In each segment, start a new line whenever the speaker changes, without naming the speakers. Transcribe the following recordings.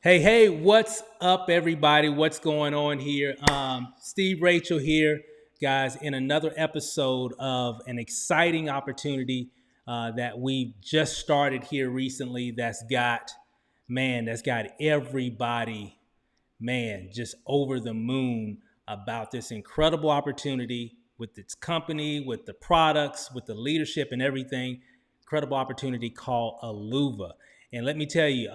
Hey, what's up, everybody? What's going on here? Steve Rachel here, guys, in another episode of an exciting opportunity that we just started here recently that's got everybody, just over the moon about this incredible opportunity with its company, with the products, with the leadership and everything. Incredible opportunity called Aluva. And let me tell you,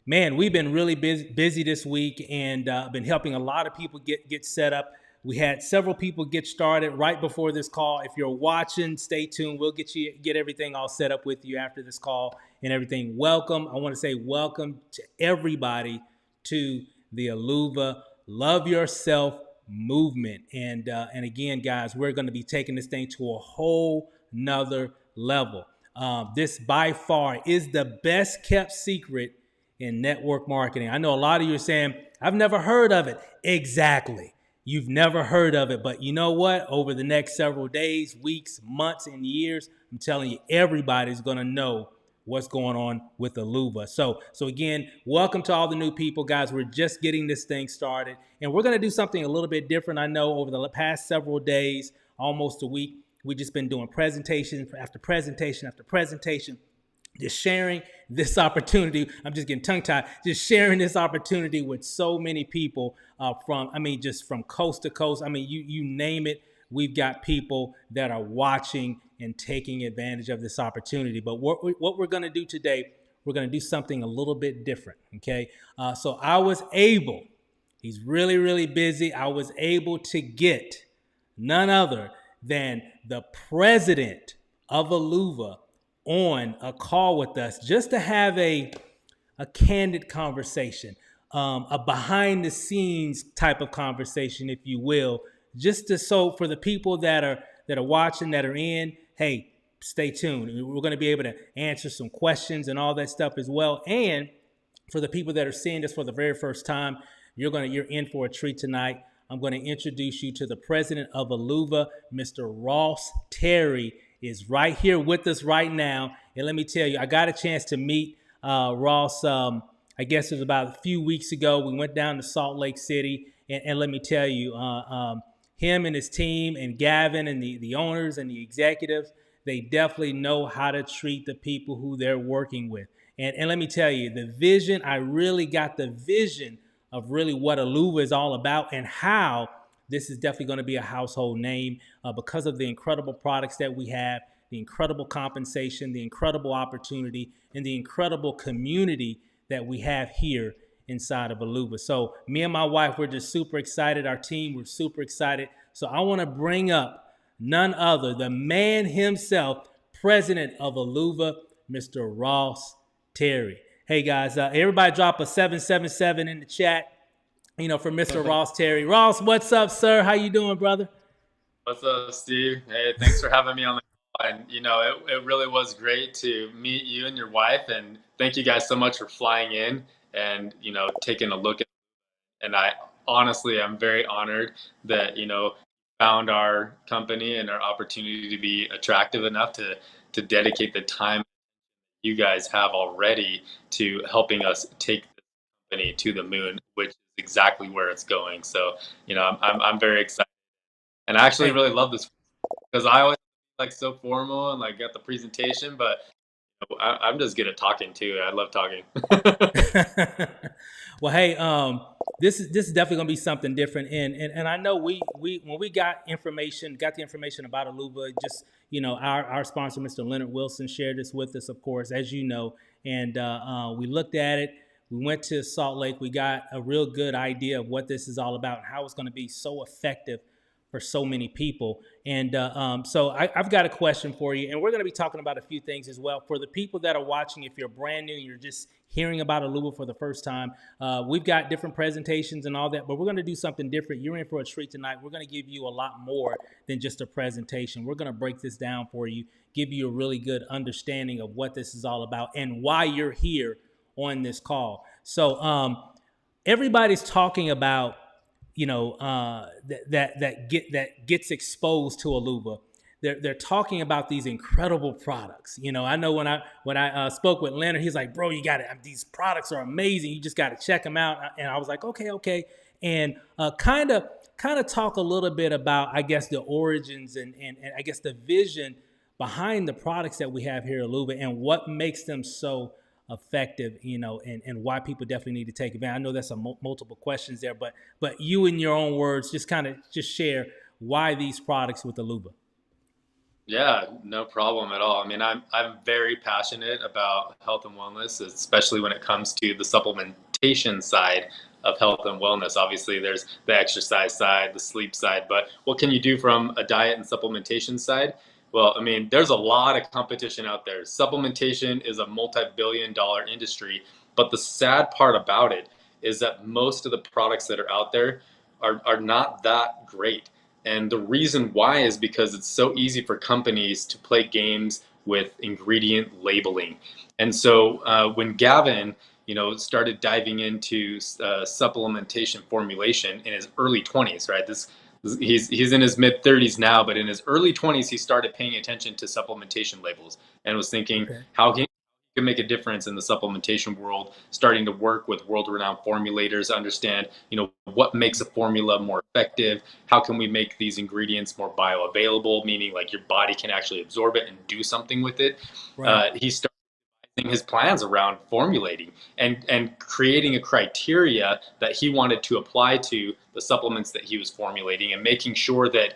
we've been really busy this week and been helping a lot of people get set up. We had several people get started right before this call. If you're watching, stay tuned. We'll get everything all set up with you after this call and everything. Welcome. I want to say welcome to everybody to the Aluva Love Yourself movement. And again, guys, we're going to be taking this thing to a whole nother level. This by far is the best kept secret in network marketing. I know a lot of you are saying, I've never heard of it. Exactly. You've never heard of it. But you know what? Over the next several days, weeks, months, and years, I'm telling you, everybody's going to know what's going on with Aluva. So again, welcome to all the new people, guys. We're just getting this thing started, and we're going to do something a little bit different. I know over the past several days, almost a week, we've just been doing presentation after presentation after presentation, just sharing this opportunity. I'm just getting tongue tied. Just sharing this opportunity with so many people just from coast to coast. You name it. We've got people that are watching and taking advantage of this opportunity. But what we're going to do today, we're going to do something a little bit different. Okay. So I was able, he's really, really busy. I was able to get none other than the president of Aluva on a call with us just to have a candid conversation, a behind the scenes type of conversation, if you will, so for the people that are watching, that are in, hey, stay tuned. We're going to be able to answer some questions and all that stuff as well. And for the people that are seeing this for the very first time, you're in for a treat tonight. I'm going to introduce you to the president of Aluva, Mr. Ross Terry is right here with us right now. And let me tell you, I got a chance to meet Ross, I guess it was about a few weeks ago. We went down to Salt Lake City. And let me tell you, him and his team and Gavin and the owners and the executives, they definitely know how to treat the people who they're working with. And let me tell you, I really got the vision of really what Aluva is all about and how this is definitely going to be a household name because of the incredible products that we have, the incredible compensation, the incredible opportunity, and the incredible community that we have here inside of Aluva. So me and my wife, we're just super excited. Our team, we're super excited. So I want to bring up none other, the man himself, president of Aluva, Mr. Ross Terry. Hey guys, everybody drop a 777 in the chat, for Mr. Ross Terry. Ross, what's up, sir? How you doing, brother?
What's up, Steve? Hey, thanks for having me on the call. And it really was great to meet you and your wife. And thank you guys so much for flying in and taking a look at. And I honestly, I'm very honored that found our company and our opportunity to be attractive enough to dedicate the time you guys have already to helping us take the company to the moon, which is exactly where it's going. So I'm very excited. And I actually
Hey.
really love this because I always like so formal and like got the presentation, but I'm just good at talking too. I love talking.
Well, hey, this is definitely gonna be something different, and I know we when we got the information about Aluva, just our sponsor, Mr. Leonard Wilson, shared this with us, of course, as you know, and we looked at it. We went to Salt Lake. We got a real good idea of what this is all about and how it's going to be so effective for so many people. And so I've got a question for you, and we're going to be talking about a few things as well. For the people that are watching, if you're brand new, you're just hearing about Aluva for the first time, we've got different presentations and all that, but we're going to do something different. You're in for a treat tonight. We're going to give you a lot more than just a presentation. We're going to break this down for you, give you a really good understanding of what this is all about and why you're here on this call. So everybody's talking about that gets exposed to Aluva, they're talking about these incredible products. I know when I spoke with Leonard, he's like, "Bro, you got it. These products are amazing. You just got to check them out." And I was like, "Okay, okay." And kind of talk a little bit about, I guess, the origins and I guess the vision behind the products that we have here at Aluva and what makes them so effective, and why people definitely need to take advantage. I know that's multiple questions there, but you in your own words, just kind of just share why these products with Aluva.
Yeah, no problem at all. I mean, I'm very passionate about health and wellness, especially when it comes to the supplementation side of health and wellness. Obviously, there's the exercise side, the sleep side, but what can you do from a diet and supplementation side? Well, I mean, there's a lot of competition out there. Supplementation is a multi-billion-dollar industry, but the sad part about it is that most of the products that are out there are not that great. And the reason why is because it's so easy for companies to play games with ingredient labeling. And so when Gavin, started diving into supplementation formulation in his early 20s, right? He's in his mid 30s now, but in his early 20s, he started paying attention to supplementation labels and was thinking,
Okay.
how can make a difference in the supplementation world, starting to work with world-renowned formulators, understand, what makes a formula more effective, how can we make these ingredients more bioavailable, meaning like your body can actually absorb it and do something with it.
Right.
He started his plans around formulating and creating a criteria that he wanted to apply to the supplements that he was formulating and making sure that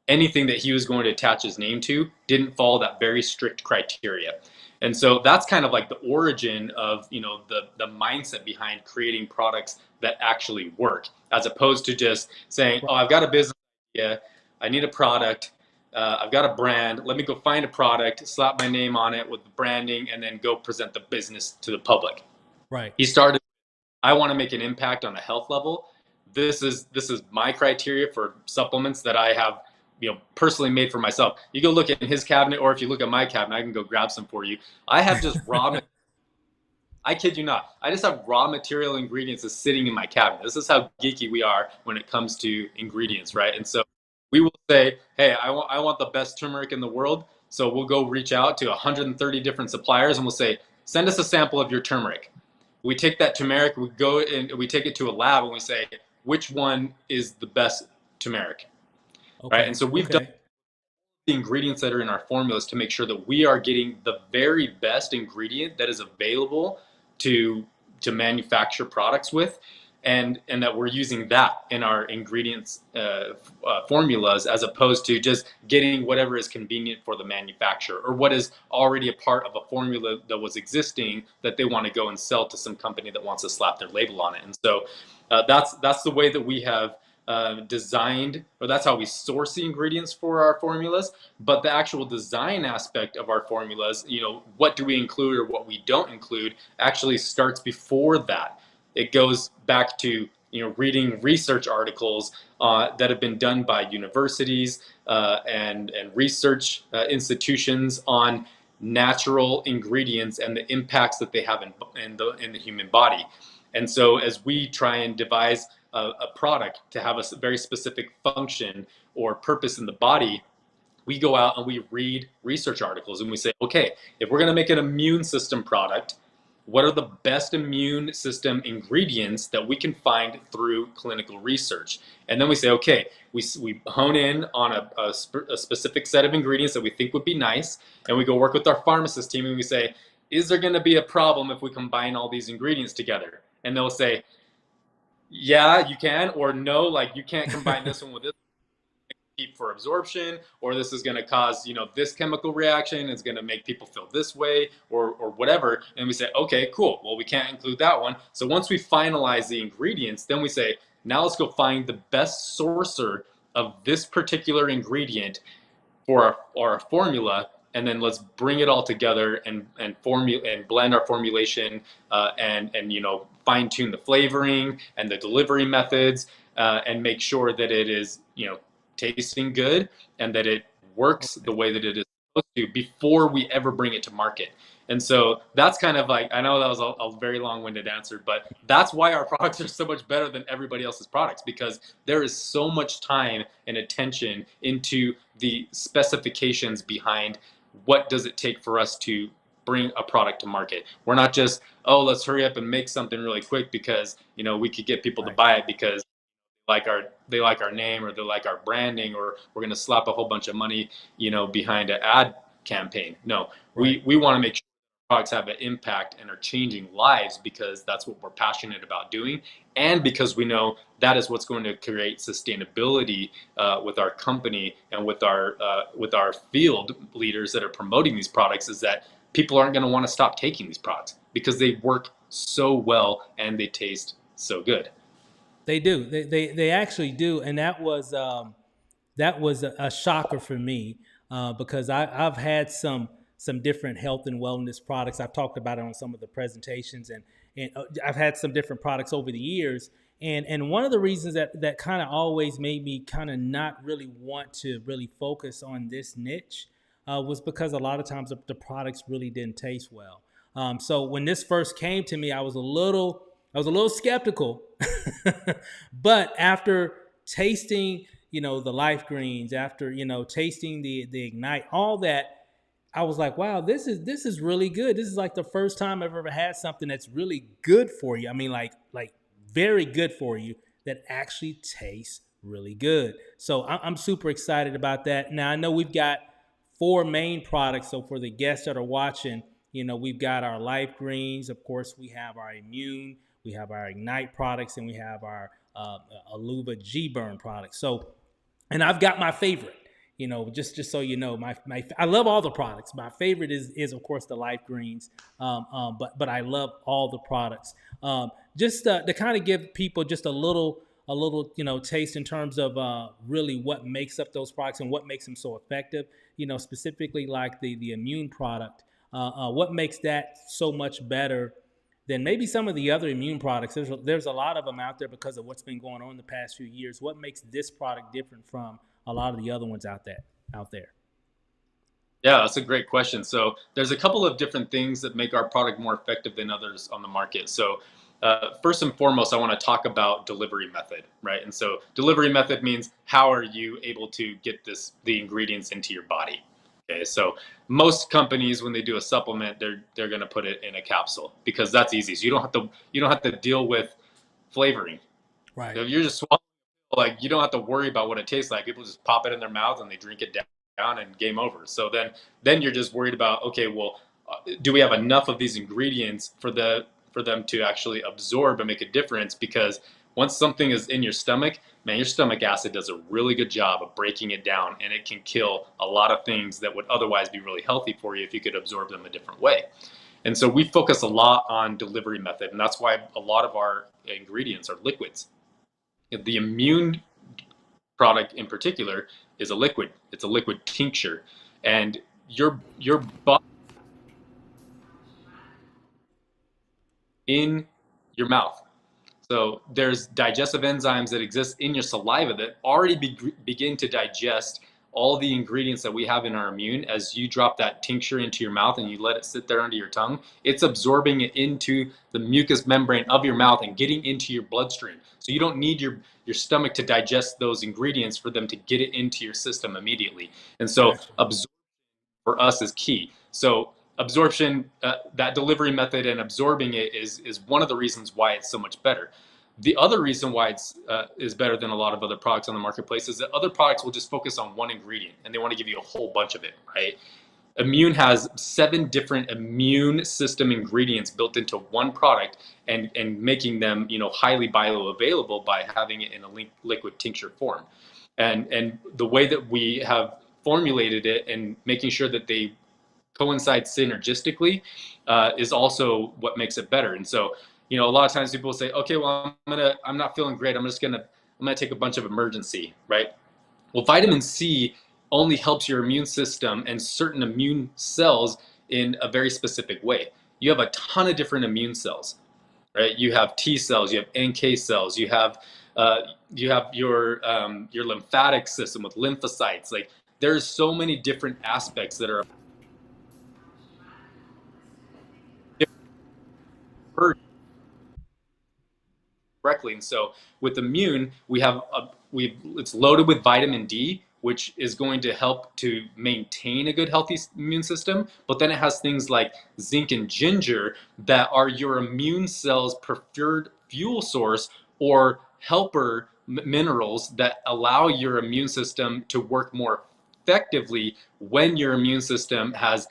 anything that he was going to attach his name to didn't follow that very strict criteria. And so that's kind of like the origin of, the mindset behind creating products that actually work, as opposed to just saying, oh, I've got a business idea, I need a product, I've got a brand, let me go find a product, slap my name on it with the branding, and then go present the business to the public.
Right.
He started, I want to make an impact on a health level. This is my criteria for supplements that I have, personally made for myself. You go look at his cabinet, or if you look at my cabinet, I can go grab some for you. I have just raw. I kid you not. I just have raw material ingredients that's sitting in my cabinet. This is how geeky we are when it comes to ingredients, right? And so we will say, hey, I want the best turmeric in the world. So we'll go reach out to 130 different suppliers and we'll say, send us a sample of your turmeric. We take that turmeric, we go and we take it to a lab and we say, which one is the best turmeric, right? And
Okay.
so we've done
Okay.
the ingredients that are in our formulas to make sure that we are getting the very best ingredient that is available to manufacture products with, and that we're using that in our ingredients formulas, as opposed to just getting whatever is convenient for the manufacturer or what is already a part of a formula that was existing that they want to go and sell to some company that wants to slap their label on it. And so that's the way that we have designed, or that's how we source the ingredients for our formulas. But the actual design aspect of our formulas, what do we include or what we don't include, actually starts before that. It goes back to reading research articles that have been done by universities and research institutions on natural ingredients and the impacts that they have in the human body. And so as we try and devise a product to have a very specific function or purpose in the body, we go out and we read research articles and we say, okay, if we're going to make an immune system product, what are the best immune system ingredients that we can find through clinical research? And then we say, okay, we hone in on a specific set of ingredients that we think would be nice, and we go work with our pharmacist team and we say, is there going to be a problem if we combine all these ingredients together? And they'll say, yeah, you can, or no, like you can't combine this one with this for absorption, or this is going to cause this chemical reaction, it's going to make people feel this way, or whatever. And we say, okay, cool, well, we can't include that one. So once we finalize the ingredients, then we say, now let's go find the best sourcer of this particular ingredient for our formula, and then let's bring it all together and blend our formulation, and fine tune the flavoring and the delivery methods, and make sure that it is tasting good and that it works the
Okay.
way that it is supposed to before we ever bring it to market. And so that's kind of like, I know that was a very long-winded answer, but that's why our products are so much better than everybody else's products, because there is so much time and attention into the specifications behind what does it take for us to bring a product to market. We're not just, oh, let's hurry up and make something really quick because, we could get people to
Right.
buy it because they like our name, or they like our branding, or we're going to slap a whole bunch of money behind an ad campaign. No,
Right.
we want to make sure products have an impact and are changing lives, because that's what we're passionate about doing, and because we know that is what's going to create sustainability with our company and with our field leaders that are promoting these products, is that people aren't going to want to stop taking these products because they work so well and they taste so good.
They do. They actually do, and that was a shocker for me because I've had some different health and wellness products. I've talked about it on some of the presentations, and I've had some different products over the years. And one of the reasons that kind of always made me kind of not really want to really focus on this niche was because a lot of times the products really didn't taste well. So when this first came to me, I was a little skeptical, but after tasting, the life greens, after tasting the ignite, all that, I was like, wow, this is really good. This is like the first time I've ever had something that's really good for you. I mean, like very good for you that actually tastes really good. So I'm super excited about that. Now I know we've got four main products. So for the guests that are watching, we've got our life greens. Of course, we have our immune, we have our ignite products, and we have our Aluva G burn products. So, and I've got my favorite. Just so you know, my I love all the products. My favorite is of course the life greens, but I love all the products. Just to kind of give people just a little taste in terms of really what makes up those products and what makes them so effective. Specifically like the immune product. What makes that so much better than maybe some of the other immune products? There's a lot of them out there because of what's been going on in the past few years. What makes this product different from a lot of the other ones out there?
Yeah, that's a great question. So there's a couple of different things that make our product more effective than others on the market. So first and foremost, I want to talk about delivery method, right? And so delivery method means how are you able to get the ingredients into your body? Okay, so most companies when they do a supplement, they're going to put it in a capsule because that's easy. So you don't have to deal with flavoring.
Right.
If you're just swallowing, like you don't have to worry about what it tastes like. People just pop it in their mouth and they drink it down and game over. So then you're just worried about, okay, well, do we have enough of these ingredients for them to actually absorb and make a difference? Because once something is in your stomach, man, your stomach acid does a really good job of breaking it down, and it can kill a lot of things that would otherwise be really healthy for you if you could absorb them a different way. And so we focus a lot on delivery method, and that's why a lot of our ingredients are liquids. The immune product in particular is a liquid. It's a liquid tincture, and your body in your mouth. So there's digestive enzymes that exist in your saliva that already begin to digest all the ingredients that we have in our immune. As you drop that tincture into your mouth and you let it sit there under your tongue, it's absorbing it into the mucous membrane of your mouth and getting into your bloodstream. So you don't need your stomach to digest those ingredients for them to get it into your system immediately. And so
Gotcha.
absorption for us is key. So absorption, that delivery method and absorbing it is one of the reasons why it's so much better. The other reason why it's is better than a lot of other products on the marketplace is that other products will just focus on one ingredient and they want to give you a whole bunch of it, right? Immune has 7 different immune system ingredients built into one product, and making them highly bioavailable by having it in a liquid tincture form. And the way that we have formulated it and making sure that they coincide synergistically is also what makes it better. And so, a lot of times people say, okay, well, I'm not feeling great. I'm gonna take a bunch of emergency, right? Well, vitamin C only helps your immune system and certain immune cells in a very specific way. You have a ton of different immune cells, right? You have T cells, you have NK cells, you have your lymphatic system with lymphocytes. Like there's so many different aspects that are different correctly. And so with immune, it's loaded with vitamin D, which is going to help to maintain a good healthy immune system. But then it has things like zinc and ginger that are your immune cells' preferred fuel source or helper minerals that allow your immune system to work more effectively when your immune system has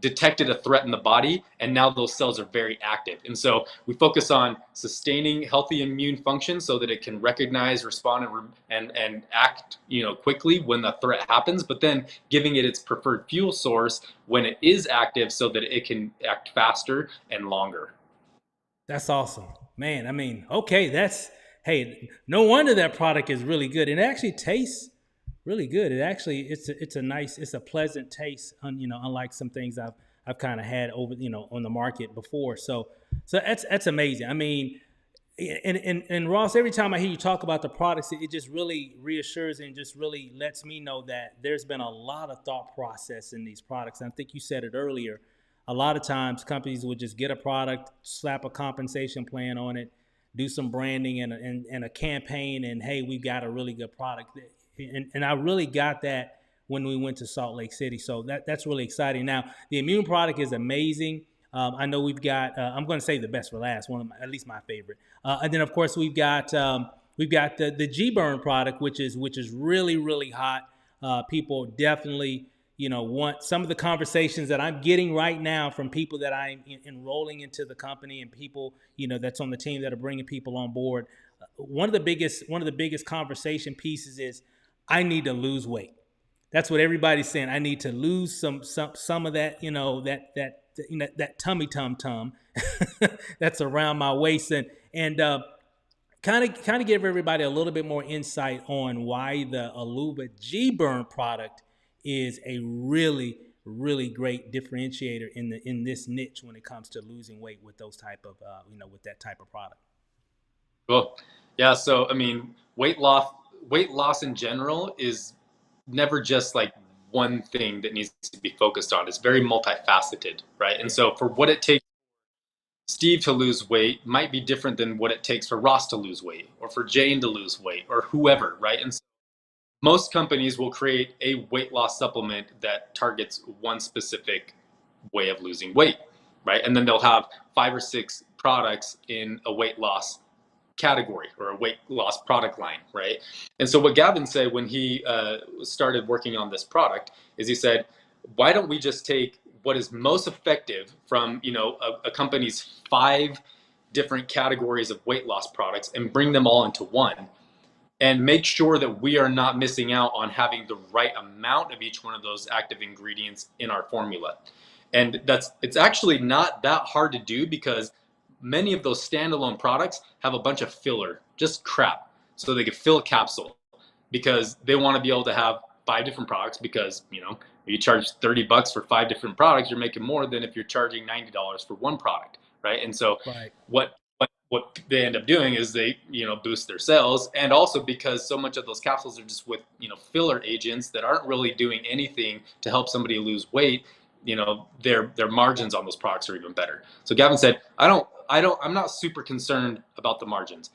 detected a threat in the body, and now those cells are very active. And so we focus on sustaining healthy immune function so that it can recognize, respond, and act, quickly when the threat happens, but then giving it its preferred fuel source when it is active so that it can act faster and longer.
That's awesome, man. I mean, okay, that's hey, no wonder that product is really good. And it actually tastes really good. It's a nice, it's a pleasant taste. Unlike some things I've kind of had over on the market before. So that's amazing. I mean, and Ross, every time I hear you talk about the products, it just really reassures and just really lets me know that there's been a lot of thought process in these products. And I think you said it earlier. A lot of times companies would just get a product, slap a compensation plan on it, do some branding and a campaign, and hey, we've got a really good product. And I really got that when we went to Salt Lake City. So that's really exciting. Now, the immune product is amazing. I know we've got. I'm going to say the best for last. At least my favorite. And then of course we've got the G Burn product, which is really really hot. People definitely want some of the conversations that I'm getting right now from people that I'm enrolling into the company and people that's on the team that are bringing people on board. One of the biggest conversation pieces is I need to lose weight. That's what everybody's saying. I need to lose some of that, that tummy tum that's around my waist, and kind of give everybody a little bit more insight on why the Aluva G Burn product is a really really great differentiator in this niche when it comes to losing weight with those type of with that type of product.
Cool. Yeah. So, I mean, weight loss in general is never just like one thing that needs to be focused on. It's very multifaceted, right? And
Yeah.
so, for what it takes Steve to lose weight might be different than what it takes for Ross to lose weight or for Jane to lose weight or whoever, right? And so most companies will create a weight loss supplement that targets one specific way of losing weight, right? And then they'll have 5 or 6 products in a weight loss category or a weight loss product line, right? And so what Gavin said when he started working on this product is he said, why don't we just take what is most effective from a company's 5 different categories of weight loss products and bring them all into one and make sure that we are not missing out on having the right amount of each one of those active ingredients in our formula. And it's actually not that hard to do because many of those standalone products have a bunch of filler, just crap, so they can fill a capsule because they want to be able to have 5 different products because, if you charge $30 for 5 different products, you're making more than if you're charging $90 for one product, right? And so
Right.
what they end up doing is they boost their sales, and also because so much of those capsules are just with filler agents that aren't really doing anything to help somebody lose weight. Their margins on those products are even better. So Gavin said, I'm not super concerned about the margins.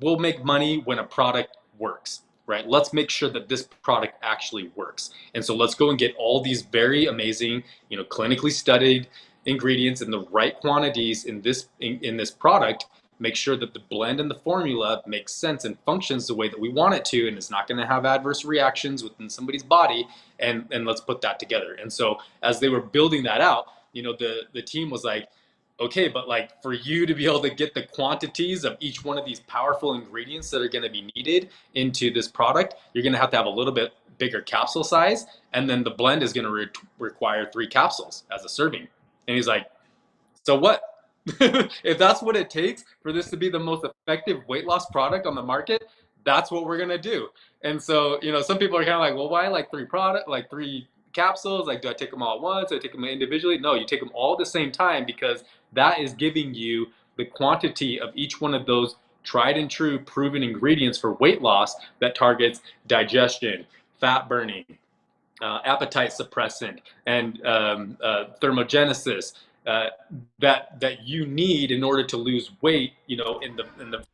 We'll make money when a product works, right? Let's make sure that this product actually works. And so let's go and get all these very amazing, clinically studied ingredients in the right quantities in this product. Make sure that the blend and the formula makes sense and functions the way that we want it to, and it's not going to have adverse reactions within somebody's body. And let's put that together. And so as they were building that out, the team was like, okay, but like for you to be able to get the quantities of each one of these powerful ingredients that are going to be needed into this product, you're going to have a little bit bigger capsule size, and then the blend is going to require 3 capsules as a serving. And he's like, so what? If that's what it takes for this to be the most effective weight loss product on the market, that's what we're gonna do. And so, some people are kind of like, well, why like 3 capsules? Like, do I take them all at once? Do I take them individually? No, you take them all at the same time because that is giving you the quantity of each one of those tried and true proven ingredients for weight loss that targets digestion, fat burning, appetite suppressant, and thermogenesis uh, that you need in order to lose weight. In the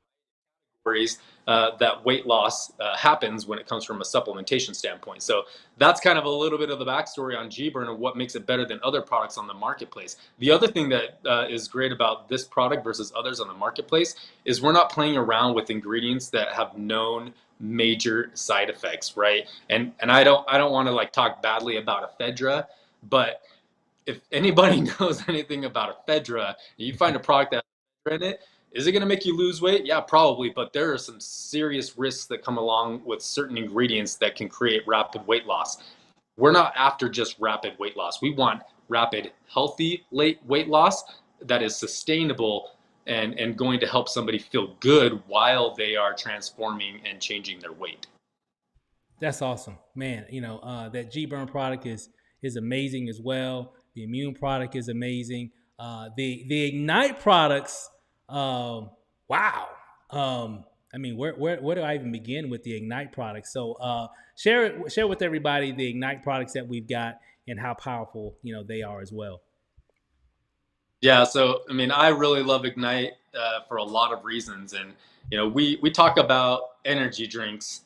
worries that weight loss happens when it comes from a supplementation standpoint. So that's kind of a little bit of the backstory on G-Burn and what makes it better than other products on the marketplace. The other thing that is great about this product versus others on the marketplace is we're not playing around with ingredients that have known major side effects, right? And I don't want to like talk badly about ephedra, but if anybody knows anything about ephedra, you find a product that has ephedra in it, is it going to make you lose weight? Yeah, probably, but there are some serious risks that come along with certain ingredients that can create rapid weight loss. We're not after just rapid weight loss. We want rapid, healthy weight loss that is sustainable and going to help somebody feel good while they are transforming and changing their weight.
That's awesome, man. That G Burn product is amazing as well. The Immune product is amazing. The Ignite products, wow. I mean, where do I even begin with the Ignite products? So share with everybody the Ignite products that we've got and how powerful they are as well.
Yeah, so I mean, I really love Ignite for a lot of reasons, and we talk about energy drinks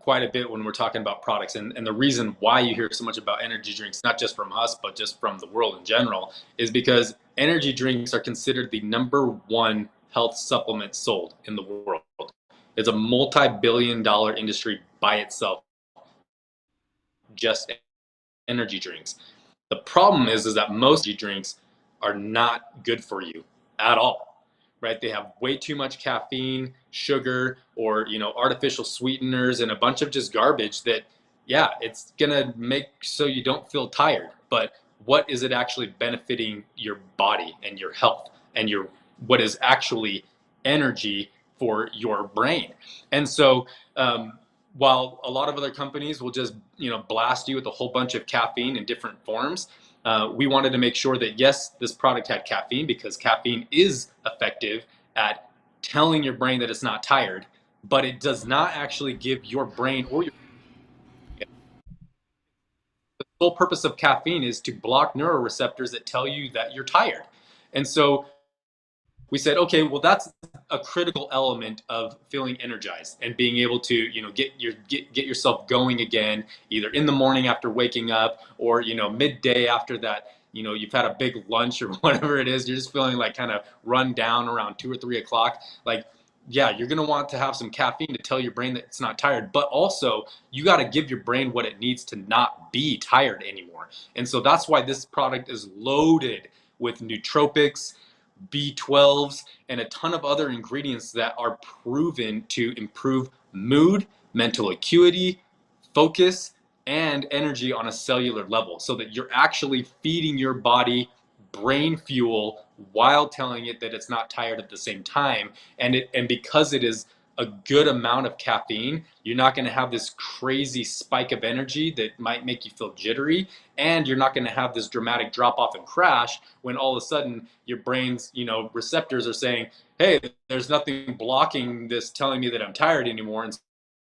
quite a bit when we're talking about products, and the reason why you hear so much about energy drinks, not just from us, but just from the world in general, is because energy drinks are considered the number one health supplement sold in the world. It's a multi-billion-dollar industry by itself, just energy drinks. The problem is that most energy drinks are not good for you at all, right? They have way too much caffeine, sugar, or artificial sweeteners, and a bunch of just garbage that, yeah, it's gonna make so you don't feel tired. But what is it actually benefiting your body and your health and your what is actually energy for your brain? And so while a lot of other companies will just blast you with a whole bunch of caffeine in different forms, we wanted to make sure that yes, this product had caffeine because caffeine is effective at telling your brain that it's not tired, but it does not actually give your brain or your the sole purpose of caffeine is to block neuroreceptors that tell you that you're tired. And so we said, okay, well, that's a critical element of feeling energized and being able to, get yourself going again, either in the morning after waking up or, midday after that, you've had a big lunch or whatever it is. You're just feeling like kind of run down around 2 or 3 o'clock. Like, yeah, you're going to want to have some caffeine to tell your brain that it's not tired, but also you got to give your brain what it needs to not be tired anymore. And so that's why this product is loaded with nootropics, B12s, and a ton of other ingredients that are proven to improve mood, mental acuity, focus, and energy on a cellular level so that you're actually feeding your body brain fuel while telling it that it's not tired at the same time. And because it is a good amount of caffeine, you're not going to have this crazy spike of energy that might make you feel jittery, and you're not going to have this dramatic drop off and crash when all of a sudden your brain's receptors are saying, hey, there's nothing blocking this telling me that I'm tired anymore. And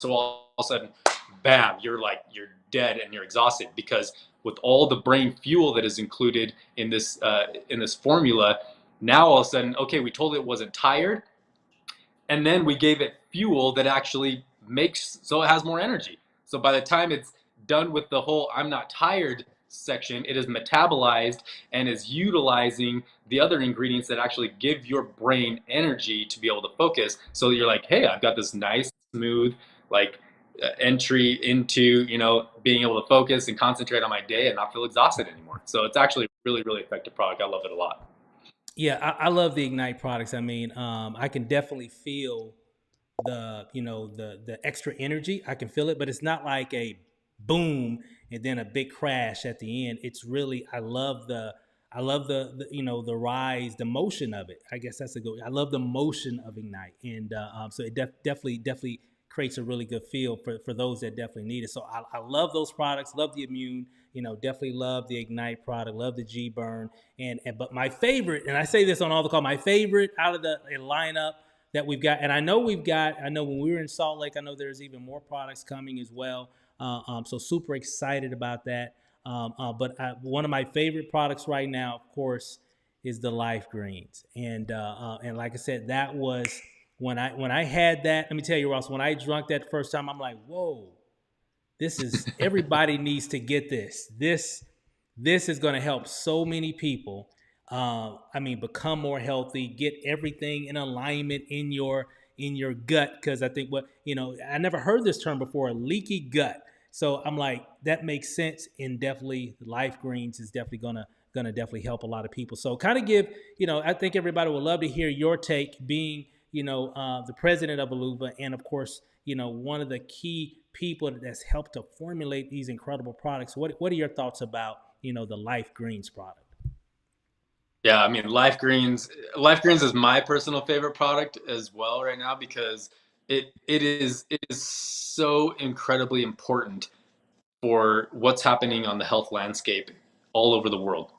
so all of a sudden, bam, you're dead and you're exhausted because with all the brain fuel that is included in this formula, now all of a sudden, okay, we told it wasn't tired, and then we gave it fuel that actually makes so it has more energy. So by the time it's done with the whole I'm not tired section, it is metabolized and is utilizing the other ingredients that actually give your brain energy to be able to focus. So you're like, hey, I've got this nice, smooth, like entry into being able to focus and concentrate on my day and not feel exhausted anymore. So it's actually a really, really effective product. I love it a lot.
Yeah, I love the Ignite products. I mean, I can definitely feel the extra energy. I can feel it, but it's not like a boom and then a big crash at the end. It's really I love the rise, the motion of it. I guess that's a good. I love the motion of Ignite, and so it definitely creates a really good feel for those that definitely need it. So I love those products. Love the Immune. Definitely love the Ignite product. Love the G Burn, and but my favorite, and I say this on all the call, my favorite out of the lineup that we've got, and I know when we were in Salt Lake, I know there's even more products coming as well. So super excited about that. But one of my favorite products right now, of course, is the Life Greens, and like I said, that was when I had that. Let me tell you, Ross, when I drank that first time, I'm like, whoa, this is everybody needs to get this. This is going to help so many people. I mean, become more healthy, get everything in alignment in your gut. Because I think I never heard this term before, a leaky gut. So I'm like, that makes sense. And definitely, Life Greens is definitely gonna definitely help a lot of people. So kind of give, I think everybody would love to hear your take, being the president of Aluva, and of course, one of the key people that's helped to formulate these incredible products. What are your thoughts about the Life Greens product?
Yeah, I mean, Life Greens is my personal favorite product as well right now because it is so incredibly important for what's happening on the health landscape all over the world.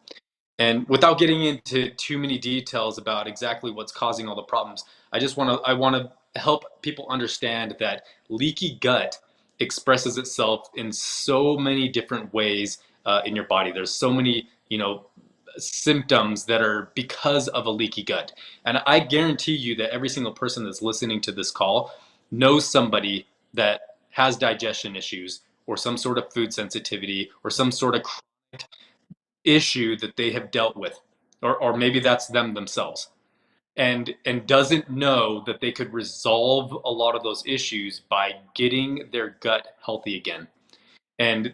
And without getting into too many details about exactly what's causing all the problems, I want to help people understand that leaky gut expresses itself in so many different ways in your body. There's so many, symptoms that are because of a leaky gut. And I guarantee you that every single person that's listening to this call knows somebody that has digestion issues or some sort of food sensitivity or some sort of issue that they have dealt with, or maybe that's them themselves, and doesn't know that they could resolve a lot of those issues by getting their gut healthy again. And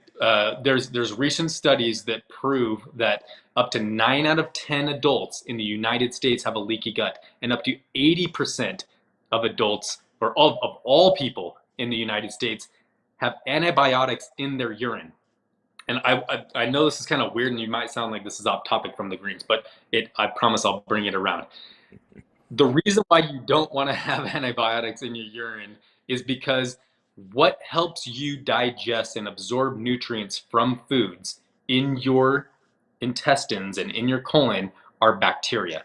there's recent studies that prove that up to 9 out of 10 adults in the United States have a leaky gut, and up to 80% of adults, or of all people in the United States, have antibiotics in their urine. And I know this is kind of weird, and you might sound like this is off topic from the greens, but I promise I'll bring it around. The reason why you don't want to have antibiotics in your urine is because what helps you digest and absorb nutrients from foods in your intestines and in your colon are bacteria.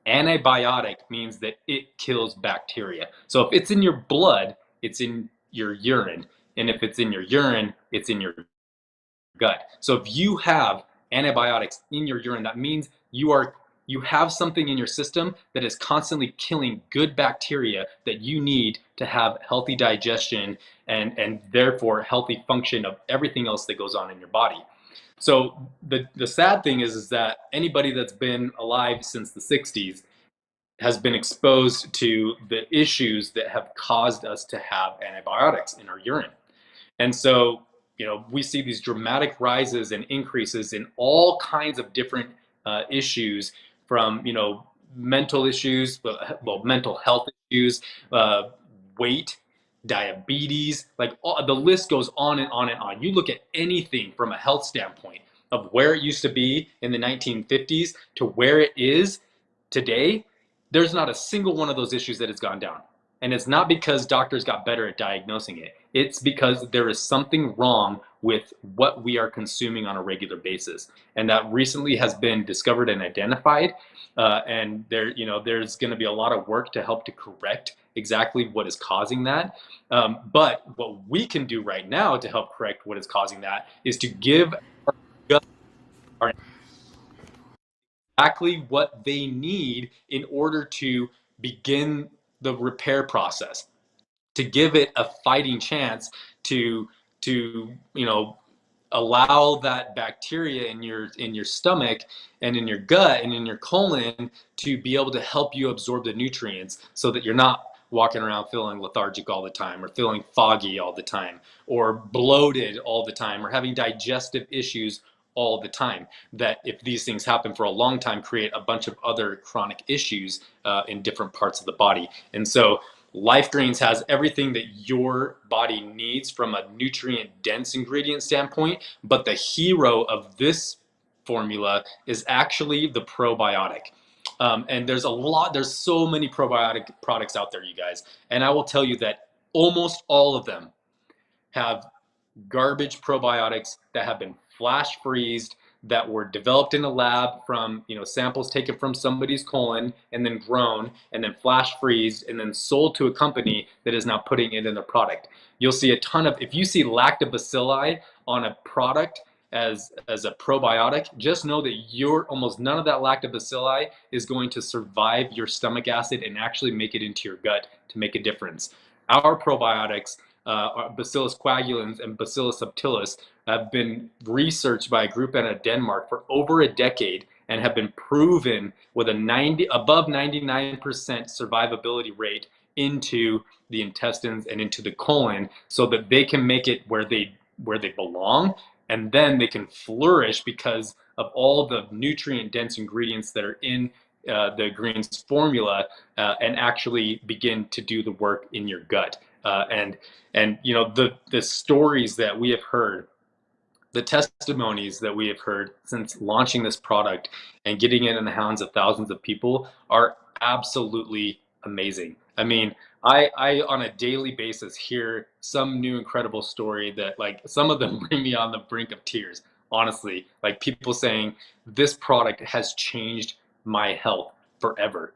Antibiotic means that it kills bacteria. So if it's in your blood, it's in your urine. And if it's in your urine, it's in your gut. So if you have antibiotics in your urine, that means you have something in your system that is constantly killing good bacteria that you need to have healthy digestion and therefore healthy function of everything else that goes on in your body. So the sad thing is that anybody that's been alive since the 60s has been exposed to the issues that have caused us to have antibiotics in our urine. And so, we see these dramatic rises and increases in all kinds of different issues, from, mental issues, well, mental health issues, weight, diabetes, like the list goes on and on and on. You look at anything from a health standpoint of where it used to be in the 1950s to where it is today, there's not a single one of those issues that has gone down. And it's not because doctors got better at diagnosing it. It's because there is something wrong with what we are consuming on a regular basis. And that recently has been discovered and identified. And there's going to be a lot of work to help to correct exactly what is causing that. But what we can do right now to help correct what is causing that is to give our gut our exactly what they need in order to begin the repair process, to give it a fighting chance to allow that bacteria in your stomach and in your gut and in your colon to be able to help you absorb the nutrients so that you're not walking around feeling lethargic all the time, or feeling foggy all the time, or bloated all the time, or having digestive issues all the time, that if these things happen for a long time, create a bunch of other chronic issues in different parts of the body. And so Life Greens has everything that your body needs from a nutrient dense ingredient standpoint, but the hero of this formula is actually the probiotic. And there's so many probiotic products out there, you guys. And I will tell you that almost all of them have garbage probiotics that have been flash freezed, that were developed in a lab from, samples taken from somebody's colon and then grown and then flash freezed and then sold to a company that is now putting it in their product. You'll see a ton of, if you see lactobacilli on a product as a probiotic, just know that almost none of that lactobacilli is going to survive your stomach acid and actually make it into your gut to make a difference. Our probiotics, Bacillus coagulans and Bacillus subtilis, have been researched by a group out of Denmark for over a decade and have been proven with a above 99% survivability rate into the intestines and into the colon, so that they can make it where they belong, and then they can flourish because of all the nutrient dense ingredients that are in the greens formula, and actually begin to do the work in your gut. And the stories that we have heard, the testimonies that we have heard since launching this product and getting it in the hands of thousands of people are absolutely amazing. I mean, I on a daily basis hear some new incredible story that, like, some of them bring me on the brink of tears. Honestly, like people saying this product has changed my health forever.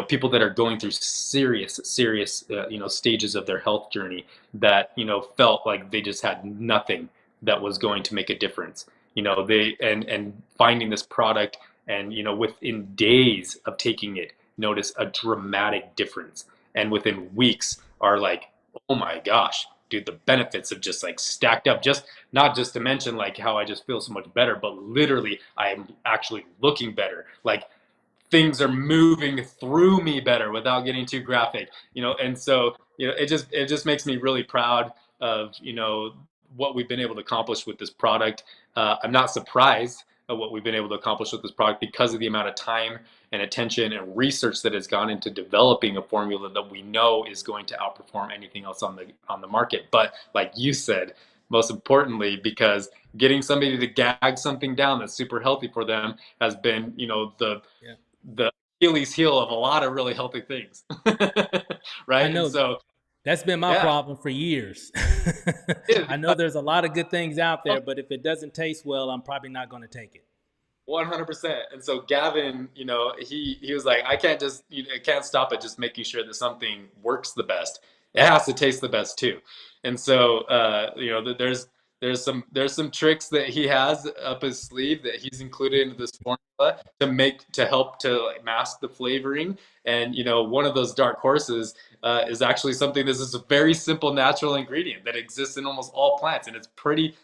People that are going through serious, stages of their health journey that, felt like they just had nothing that was going to make a difference. They and finding this product, and within days of taking it, notice a dramatic difference, and within weeks are like, oh my gosh, dude, the benefits have just like stacked up. Just not just to mention like how I just feel so much better, but literally I am actually looking better. Like, things are moving through me better without getting too graphic, and so, it just makes me really proud of, what we've been able to accomplish with this product. I'm not surprised at what we've been able to accomplish with this product because of the amount of time and attention and research that has gone into developing a formula that we know is going to outperform anything else on the market. But like you said, most importantly, because getting somebody to gag something down that's super healthy for them has been,
Yeah.
the Achilles heel of a lot of really healthy things.
I
Right. And
know
so,
that's been my
yeah,
problem for years.
it
I know there's a lot of good things out there, but if it doesn't taste well, I'm probably not going to take it.
100%. And so Gavin, he was like, I can't just, I can't stop at just making sure that something works the best. It has to taste the best too. And so, there's some tricks that he has up his sleeve that he's included into this formula to help to like mask the flavoring. And one of those dark horses is actually something. This is a very simple natural ingredient that exists in almost all plants, and it's pretty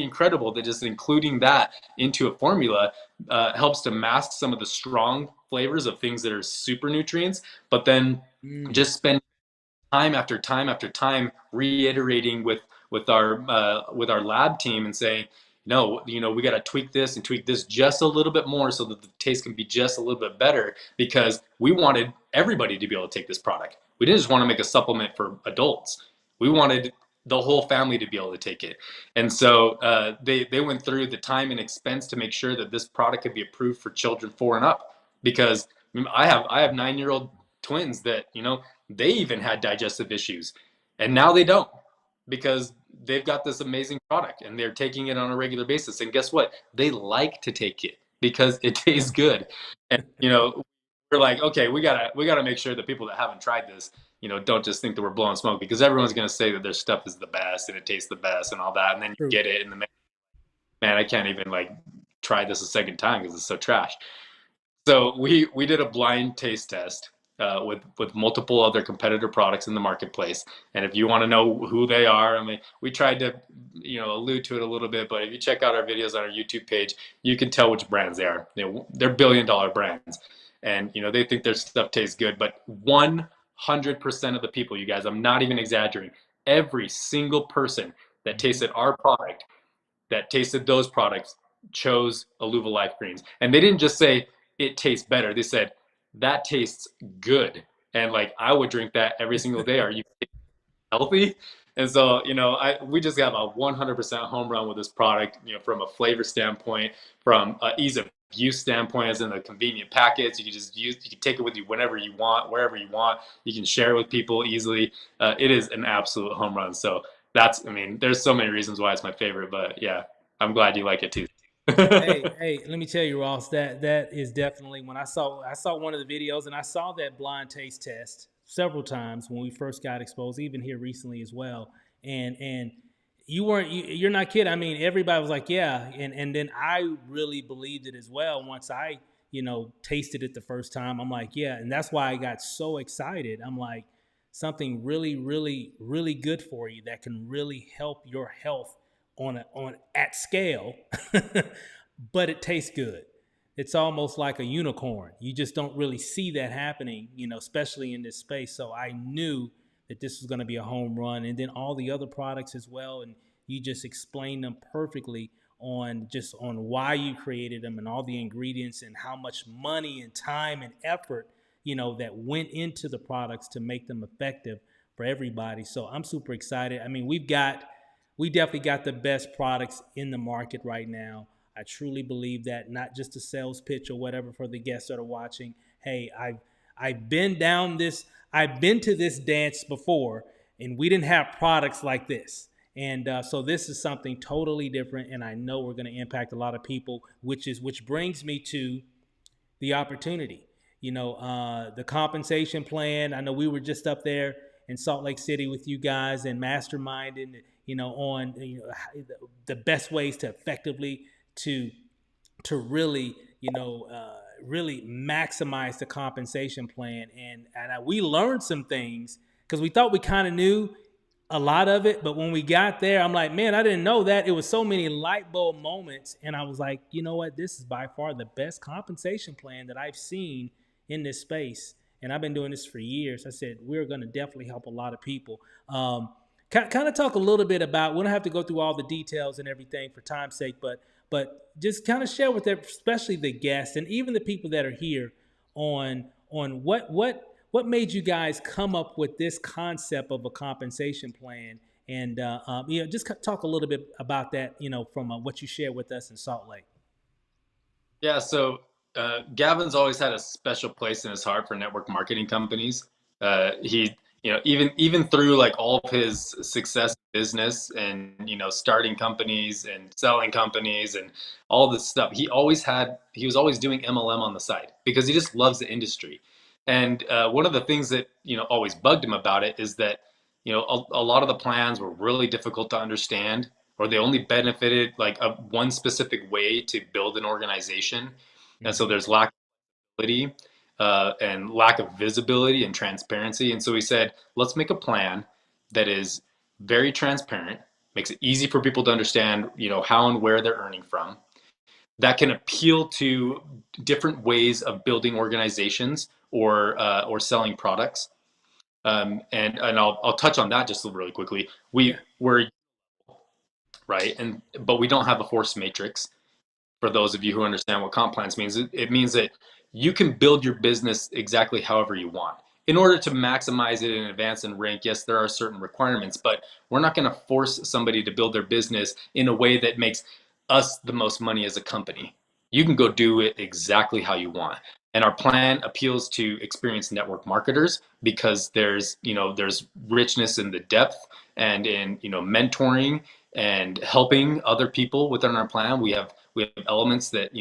incredible that just including that into a formula helps to mask some of the strong flavors of things that are super nutrients, but then
Mm.
just spend time after time after time reiterating with our lab team and saying, no, we got to tweak this and tweak this just a little bit more so that the taste can be just a little bit better, because we wanted everybody to be able to take this product. We didn't just want to make a supplement for adults. We wanted the whole family to be able to take it. And so they went through the time and expense to make sure that this product could be approved for children 4 and up, because I have 9-year-old twins that, they even had digestive issues, and now they don't, because they've got this amazing product and they're taking it on a regular basis. And guess what? They like to take it because it tastes good. And we're like, okay, we gotta make sure that people that haven't tried this, don't just think that we're blowing smoke, because everyone's gonna say that their stuff is the best and it tastes the best and all that, and then you
True.
get it and the man, I can't even like try this a second time because it's so trash. So we did a blind taste test with multiple other competitor products in the marketplace. And if you want to know who they are, I mean, we tried to allude to it a little bit, but if you check out our videos on our YouTube page, you can tell which brands they are. They're billion-dollar brands, and they think their stuff tastes good. But 100% of the people, you guys, I'm not even exaggerating, every single person that
Mhm.
tasted our product, that tasted those products, chose Aluva Life Greens. And they didn't just say it tastes better. They said that tastes good. And like, I would drink that every single day. Are you healthy? And so, we just have a 100% home run with this product, from a flavor standpoint, from ease of use standpoint, as in the convenient packets. You can just use, you can take it with you whenever you want, wherever you want. You can share it with people easily. It is an absolute home run. So I mean, there's so many reasons why it's my favorite, but yeah, I'm glad you like it too.
Let me tell you, Ross, that is definitely when I saw one of the videos and I saw that blind taste test several times when we first got exposed, even here recently as well. And you're not kidding. I mean, everybody was like, yeah, and then I really believed it as well once I tasted it the first time. I'm like, yeah, and that's why I got so excited. I'm like, something really, really, really good for you that can really help your health on at scale, but it tastes good. It's almost like a unicorn. You just don't really see that happening, especially in this space. So I knew that this was going to be a home run, and then all the other products as well. And you just explained them perfectly on why you created them and all the ingredients and how much money and time and effort that went into the products to make them effective for everybody. So I'm super excited. I mean, we definitely got the best products in the market right now. I truly believe that, not just a sales pitch or whatever for the guests that are watching. Hey, I've been down this, I've been to this dance before, and we didn't have products like this. And so this is something totally different, and I know we're going to impact a lot of people, which brings me to the opportunity. The compensation plan. I know we were just up there in Salt Lake City with you guys and masterminding, on the best ways to effectively to really, really maximize the compensation plan. And we learned some things because we thought we kind of knew a lot of it, but when we got there, I'm like, man, I didn't know that. It was so many light bulb moments, and I was like, you know what? This is by far the best compensation plan that I've seen in this space, and I've been doing this for years. I said we're going to definitely help a lot of people. Kind of talk a little bit about. We don't have to go through all the details and everything for time's sake, but just kind of share with them, especially the guests and even the people that are here, on what made you guys come up with this concept of a compensation plan, and just talk a little bit about that, from what you shared with us in Salt Lake.
Yeah, so Gavin's always had a special place in his heart for network marketing companies. He, even through like all of his success in business and starting companies and selling companies and all this stuff, he was always doing MLM on the side because he just loves the industry. And one of the things that always bugged him about it is that a lot of the plans were really difficult to understand, or they only benefited like one specific way to build an organization. And so
Mm-hmm.
there's lack of ability and lack of visibility and transparency. And so he said, let's make a plan that is very transparent, makes it easy for people to understand, how and where they're earning from, that can appeal to different ways of building organizations or selling products. And I'll touch on that just really quickly.
Yeah.
We're right, but we don't have a force matrix. For those of you who understand what comp plans means, it means that you can build your business exactly however you want. In order to maximize it in advance and rank, yes, there are certain requirements, but we're not going to force somebody to build their business in a way that makes us the most money as a company. You can go do it exactly how you want. And our plan appeals to experienced network marketers because there's richness in the depth and in mentoring and helping other people within our plan. We have elements that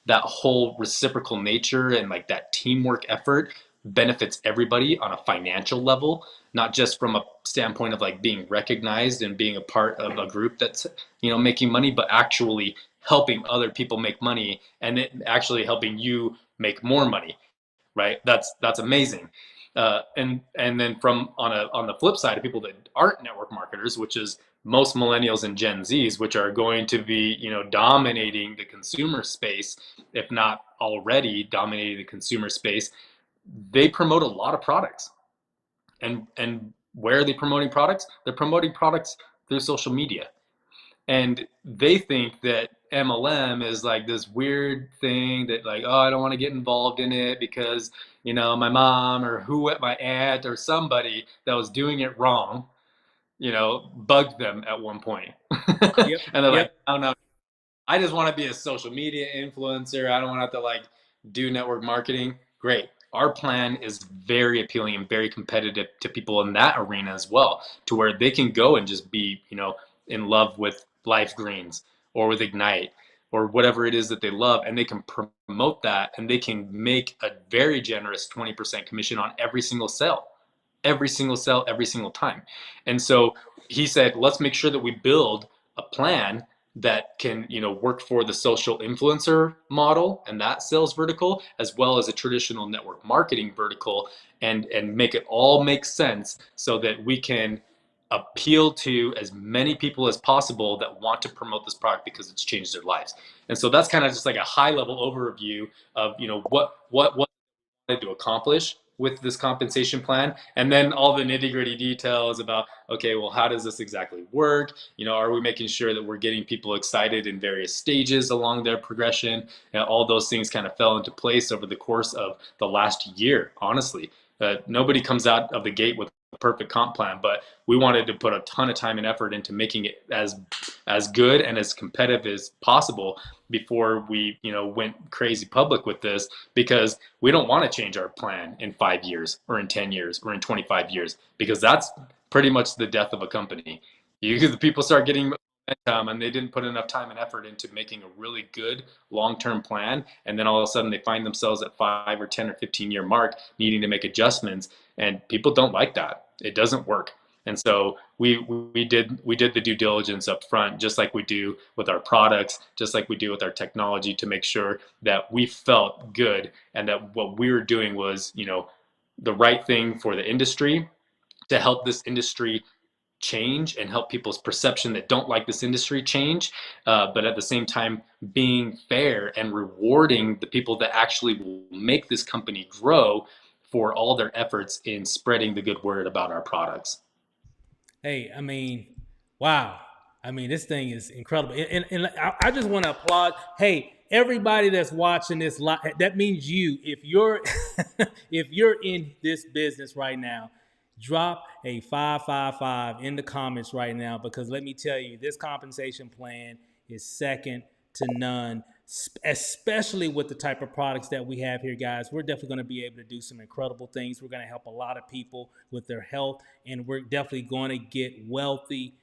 that whole reciprocal nature and like that teamwork effort benefits everybody on a financial level, not just from a standpoint of like being recognized and being a part of a group that's making money, but actually helping other people make money and it actually helping you make more money, right? That's amazing. And then from on the flip side of people that aren't network marketers, which is most millennials and Gen Zs, which are going to be dominating the consumer space, if not already dominating the consumer space, they promote a lot of products. And where are they promoting products? They're promoting products through social media. And they think that MLM is like this weird thing that like, oh, I don't want to get involved in it because my mom or my aunt or somebody that was doing it wrong bugged them at one point.
Yep.
And they're like,
Yep.
oh no, I just want to be a social media influencer. I don't want to have to like do network marketing. Great. Our plan is very appealing and very competitive to people in that arena as well, to where they can go and just be, in love with Life Greens or with Ignite or whatever it is that they love, and they can promote that, and they can make a very generous 20% commission on every single sale, every single time. And so he said, let's make sure that we build a plan that can, work for the social influencer model and that sales vertical, as well as a traditional network marketing vertical, and make it all make sense so that we can appeal to as many people as possible that want to promote this product because it's changed their lives. And so that's kind of just like a high level overview of, what to accomplish with this compensation plan, and then all the nitty gritty details about, okay, well, how does this exactly work? Are we making sure that we're getting people excited in various stages along their progression? And all those things kind of fell into place over the course of the last year. Honestly, nobody comes out of the gate with a perfect comp plan, but we wanted to put a ton of time and effort into making it as good and as competitive as possible before we went crazy public with this, because we don't want to change our plan in 5 years or in 10 years or in 25 years, because that's pretty much the death of a company. The people start getting momentum and they didn't put enough time and effort into making a really good long-term plan, and then all of a sudden they find themselves at 5 or 10 or 15-year mark needing to make adjustments, and people don't like that. It doesn't work. And so we did the due diligence up front, just like we do with our products, just like we do with our technology, to make sure that we felt good and that what we were doing was, the right thing for the industry, to help this industry change and help people's perception that don't like this industry change, but at the same time being fair and rewarding the people that actually will make this company grow for all their efforts in spreading the good word about our products.
Hey, I mean, wow. I mean, this thing is incredible. And I just want to applaud. Hey, everybody that's watching this live, that means you. If you're if you're in this business right now, drop a 555 in the comments right now, because let me tell you, this compensation plan is second to none, especially with the type of products that we have here, guys. We're definitely going to be able to do some incredible things. We're going to help a lot of people with their health, and we're definitely going to get wealthy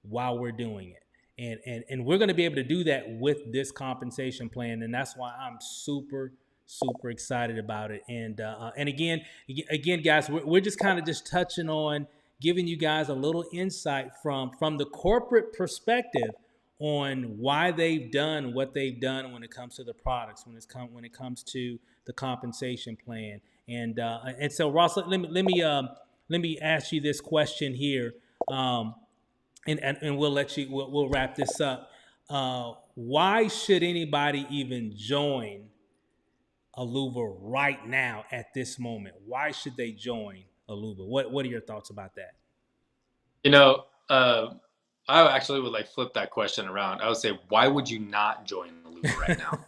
while we're doing it. And we're going to be able to do that with this compensation plan, and that's why I'm super excited about it. And again, guys, we're just kind of just touching on giving you guys a little insight from the corporate perspective on why they've done what they've done when it comes to the products, when it comes to the compensation plan. And so, Ross, let me ask you this question here, and we'll wrap this up. Why should anybody even join Aluva right now at this moment? Why should they join Aluva? What are your thoughts about that?
You know, I actually would like flip that question around. I would say, why would you not join Eluva right now?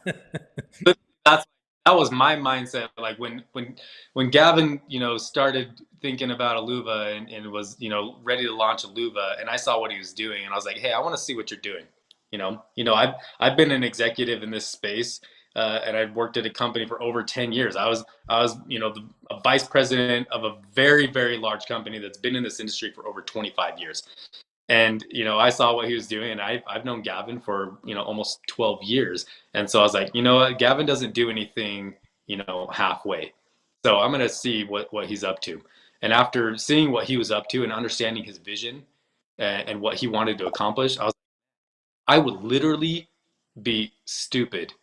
That's that was my mindset. Like when Gavin, started thinking about Aluva, and was, ready to launch Aluva, and I saw what he was doing, and I was like, hey, I want to see what you're doing. I've been an executive in this space, and I'd worked at a company for over 10 years. I was a vice president of a very, very large company that's been in this industry for over 25 years. And I saw what he was doing, and I've known Gavin for almost 12 years. And so I was like, you know what, Gavin doesn't do anything halfway, so I'm gonna see what he's up to. And after seeing what he was up to and understanding his vision, and what he wanted to accomplish, I would literally be stupid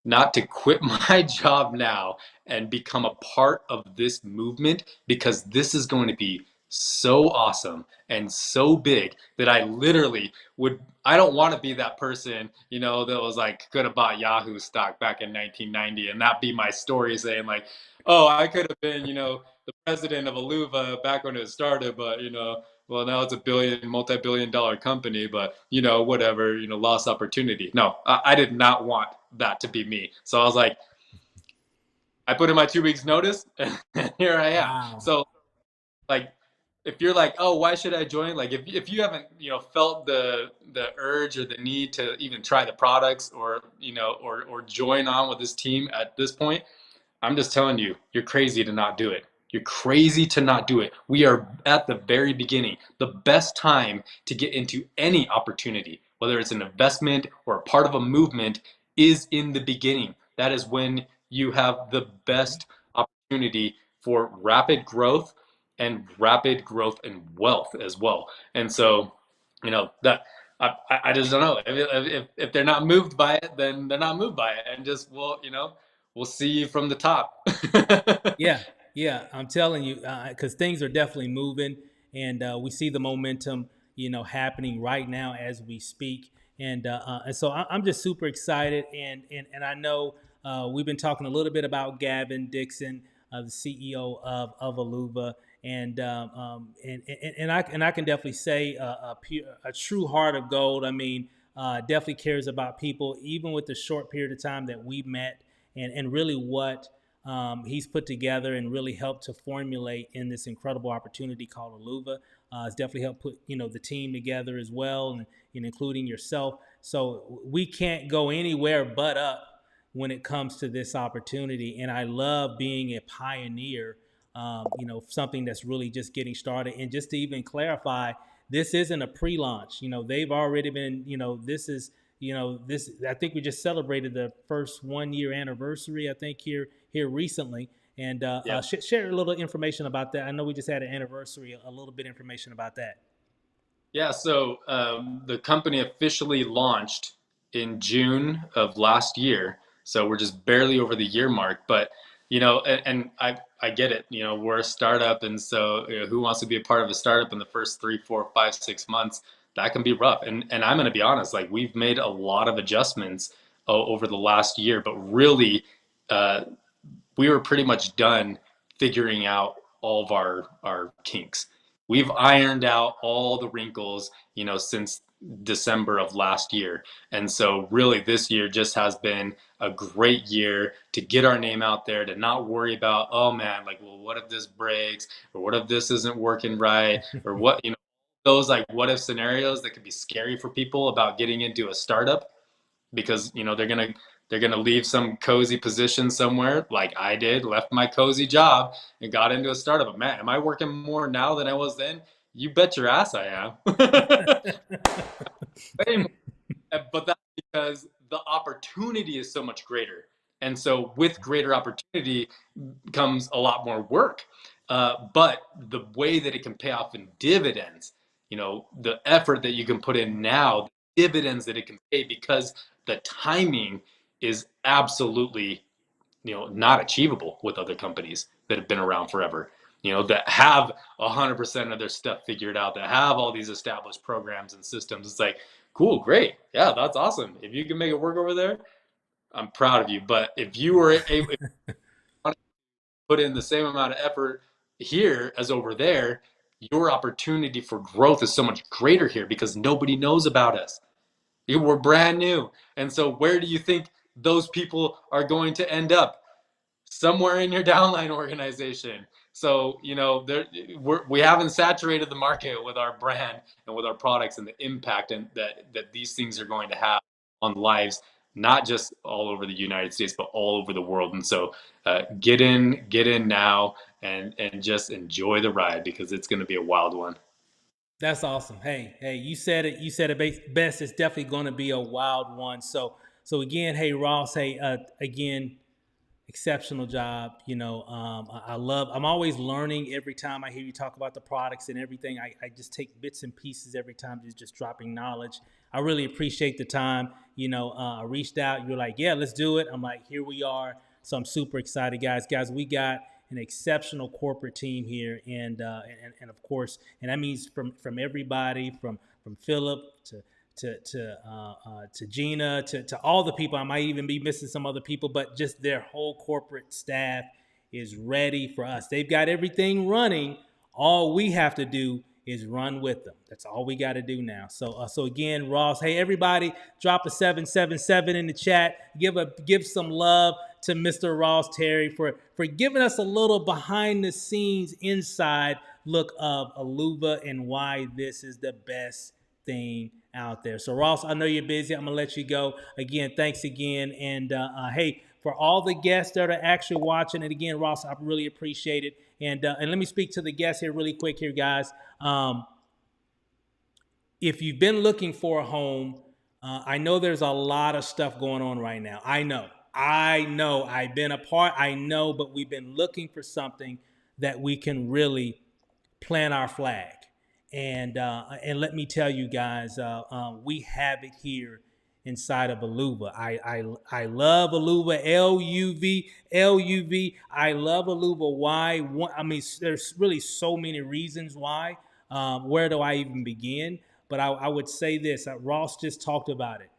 not to quit my job now and become a part of this movement, because this is going to be so awesome and so big that I literally would. I don't want to be that person, that was like, could have bought Yahoo stock back in 1990, and that be my story saying like, oh, I could have been, the president of Aluva back when it started, but well, now it's a multi-billion dollar company, but whatever, lost opportunity. No, I did not want that to be me. So I was like, I put in my 2 weeks notice, and here I am.
Wow.
So like, if you're like, oh, why should I join? Like, if you haven't, felt the urge or the need to even try the products, or or join on with this team at this point, I'm just telling you, you're crazy to not do it. You're crazy to not do it. We are at the very beginning, the best time to get into any opportunity, whether it's an investment or a part of a movement, is in the beginning. That is when you have the best opportunity for rapid growth and wealth as well. And so, that I just don't know if they're not moved by it, then they're not moved by it, and just we'll see you from the top.
Yeah, yeah, I'm telling you, because things are definitely moving, and we see the momentum, happening right now as we speak, and so I'm just super excited, and I know we've been talking a little bit about Gavin Dixon, the CEO of Aluva, and I can definitely say a true heart of gold. I mean, definitely cares about people, even with the short period of time that we met, and really what he's put together and really helped to formulate in this incredible opportunity called Aluva. It's definitely helped put the team together as well, and including yourself. So we can't go anywhere but up when it comes to this opportunity. And I love being a pioneer. Something that's really just getting started. And just to even clarify, this isn't a pre-launch. They've already been. This is. This. I think we just celebrated the first 1 year anniversary. I think here recently, and
Yep.
share a little information about that. I know we just had an anniversary. A little bit of information about that.
Yeah, so the company officially launched in June of last year. So we're just barely over the year mark. But, and I get it. We're a startup. And so who wants to be a part of a startup in the first 3, 4, 5, 6 months? That can be rough. And I'm going to be honest, like we've made a lot of adjustments over the last year, but really, uh, we were pretty much done figuring out all of our kinks. We've ironed out all the wrinkles, since December of last year. And so really this year just has been a great year to get our name out there, to not worry about, oh man, like, well, what if this breaks, or what if this isn't working right, or what, those like what if scenarios that could be scary for people about getting into a startup, because they're gonna leave some cozy position somewhere like I did, left my cozy job and got into a startup. But man, am I working more now than I was then? You bet your ass I am. Way more. But that's because the opportunity is so much greater. And so with greater opportunity comes a lot more work. But the way that it can pay off in dividends, the effort that you can put in now, the dividends that it can pay, because the timing is absolutely, not achievable with other companies that have been around forever, that have 100% of their stuff figured out, that have all these established programs and systems. It's like, cool, great. Yeah, that's awesome. If you can make it work over there, I'm proud of you. But if you were able to put in the same amount of effort here as over there, your opportunity for growth is so much greater here because nobody knows about us. We're brand new. And so where do you think those people are going to end up? Somewhere in your downline organization. So, we haven't saturated the market with our brand and with our products and the impact and that these things are going to have on lives, not just all over the United States, but all over the world. And so, get in now and just enjoy the ride, because it's going to be a wild one.
That's awesome. Hey, you said it. You said it best. It's definitely going to be a wild one. So again, hey Ross. Hey, again, exceptional job. I love. I'm always learning every time I hear you talk about the products and everything. I just take bits and pieces every time. You're just dropping knowledge. I really appreciate the time. I reached out. You're like, yeah, let's do it. I'm like, here we are. So I'm super excited, guys. Guys, we got an exceptional corporate team here, and of course, and that means from everybody from Philip to Gina to all the people. I might even be missing some other people, but just their whole corporate staff is ready for us. They've got everything running. All we have to do is run with them. That's all we got to do now. So again, Ross, hey everybody, drop a 777 in the chat. Give some love to Mr. Ross Terry for giving us a little behind the scenes inside look of Aluva and why this is the best thing out there. So Ross, I know you're busy. I'm gonna let you go. Again, thanks again, and hey, for all the guests that are actually watching, and again, Ross, I really appreciate it. And let me speak to the guests here really quick here, guys. If you've been looking for a home, I know there's a lot of stuff going on right now. I know. I've been a part. I know, but we've been looking for something that we can really plant our flag. And let me tell you guys, we have it here inside of Aluva. I love Aluva. Luv. I love Aluva. Why? I mean, there's really so many reasons why. Where do I even begin? But I would say this. Ross just talked about it.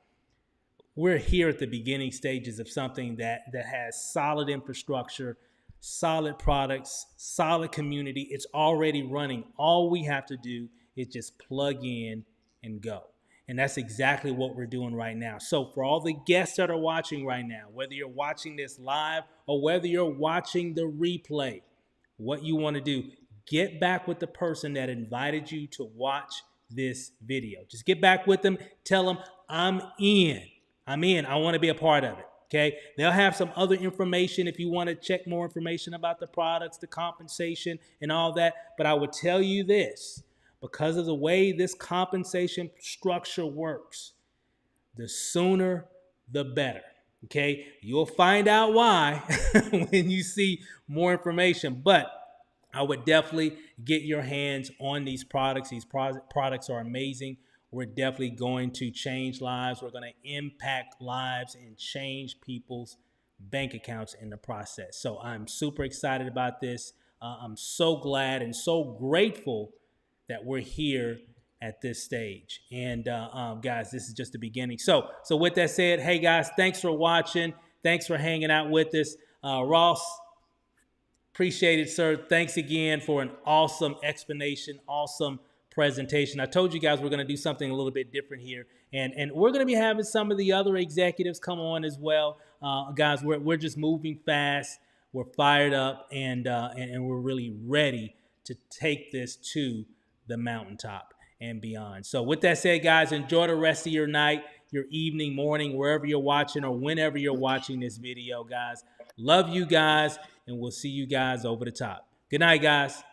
We're here at the beginning stages of something that has solid infrastructure, solid products, solid community. It's already running. All we have to do is just plug in and go. And that's exactly what we're doing right now. So for all the guests that are watching right now, whether you're watching this live or whether you're watching the replay, what you want to do, get back with the person that invited you to watch this video. Just get back with them. Tell them, I'm in. I'm in. I want to be a part of it. Okay. They'll have some other information if you want to check more information about the products, the compensation, and all that. But I would tell you this, because of the way this compensation structure works, the sooner the better. Okay. You'll find out why when you see more information. But I would definitely get your hands on these products. These products are amazing. We're definitely going to change lives. We're going to impact lives and change people's bank accounts in the process. So I'm super excited about this. I'm so glad and so grateful that we're here at this stage. And guys, this is just the beginning. So with that said, hey guys, thanks for watching. Thanks for hanging out with us. Ross, appreciate it, sir. Thanks again for an awesome explanation, awesome presentation. I told you guys we're going to do something a little bit different here, and we're going to be having some of the other executives come on as well. Guys, we're just moving fast. We're fired up, and we're really ready to take this to the mountaintop and beyond. So with that said, guys, enjoy the rest of your night, your evening, morning, wherever you're watching or whenever you're watching this video, guys. Love you guys, and we'll see you guys over the top. Good night, guys.